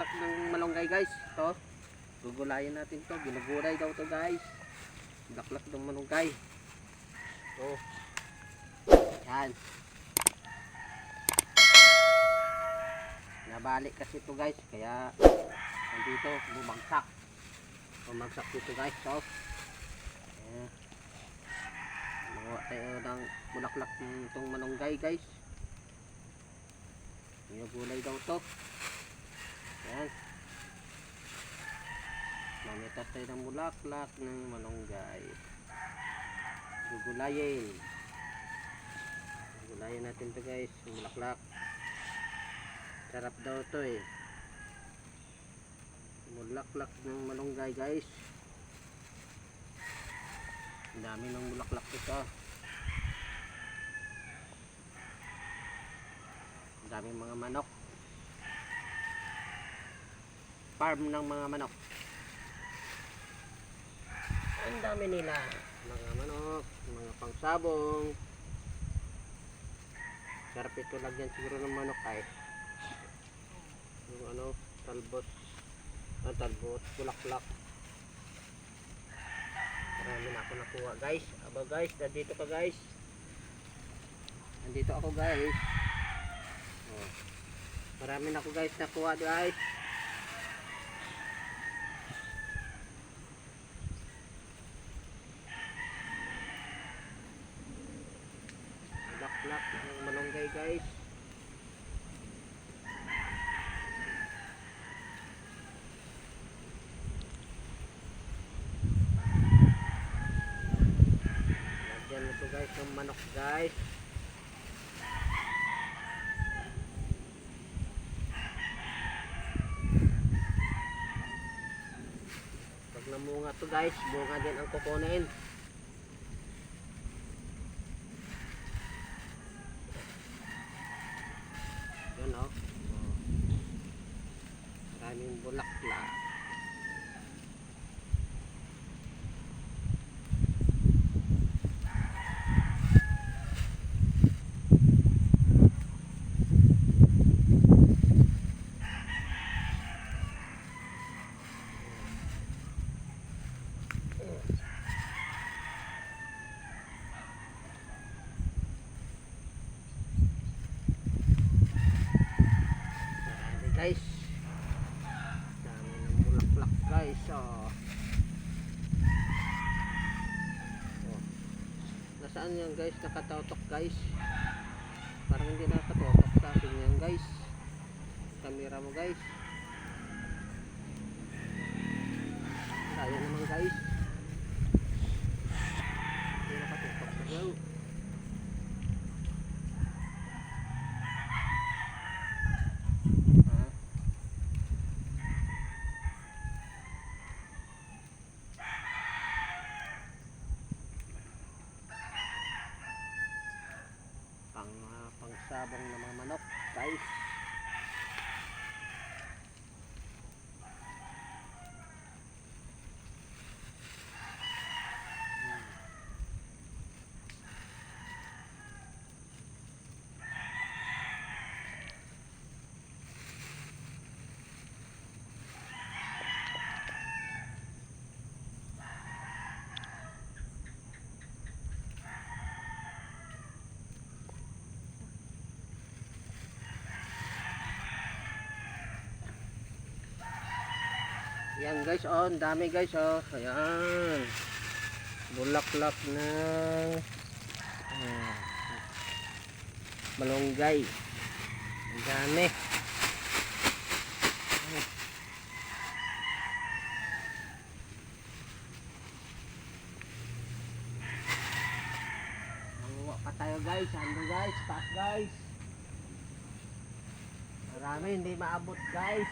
bulaklak ng malunggay guys. Ito. Gugulayin natin to. Ginugulay daw to guys. Bulaklak ng malunggay. Ito. Yan. Nabalik kasi to guys. Kaya nandito bumagsak. Bumagsak dito guys. So. Ayan. Nakuha tayo ng bulaklak ng malunggay guys. Ginugulay daw to. Ayan. Mamitas tayo ng bulaklak ng malunggay. Gugulayin. Gugulayin natin to guys. Yung bulaklak. Sarap daw to eh. Bulaklak ng malunggay guys. Ang dami ng bulaklak ito. Ang dami mga manok. Farm ng mga manok. Ang dami nila. Mga manok, mga pangsabong. Sarap ito lagyan siguro ng manok ay. Yung ano, talbos. Talbos, bulaklak. Marami na ako nakuha guys. Aba guys, nandito ka guys. Nandito ako guys. Oh. Marami na ako guys nakuha guys. Bulaklak ng malunggay guys. Lagyan mo to guys ng manok guys. Pag namunga to guys, bunga din ang kukunin. Yan o. Maraming bulaklak. Guys, dami ng bulaklak guys. Oh. Nasaan yan guys? Nakatotok guys. Parang hindi nakatotok sa akin yan guys. Camera mo guys. Kaya naman guys. Hindi nakatotok sa yan. Pangsabong ng mga manok guys. Yan guys, oh, ang dami guys, oh. Ayan. Bulaklak ng malunggay. Ang dami. Manguha pa tayo guys, ando guys, taas guys. Marami, hindi maabot guys.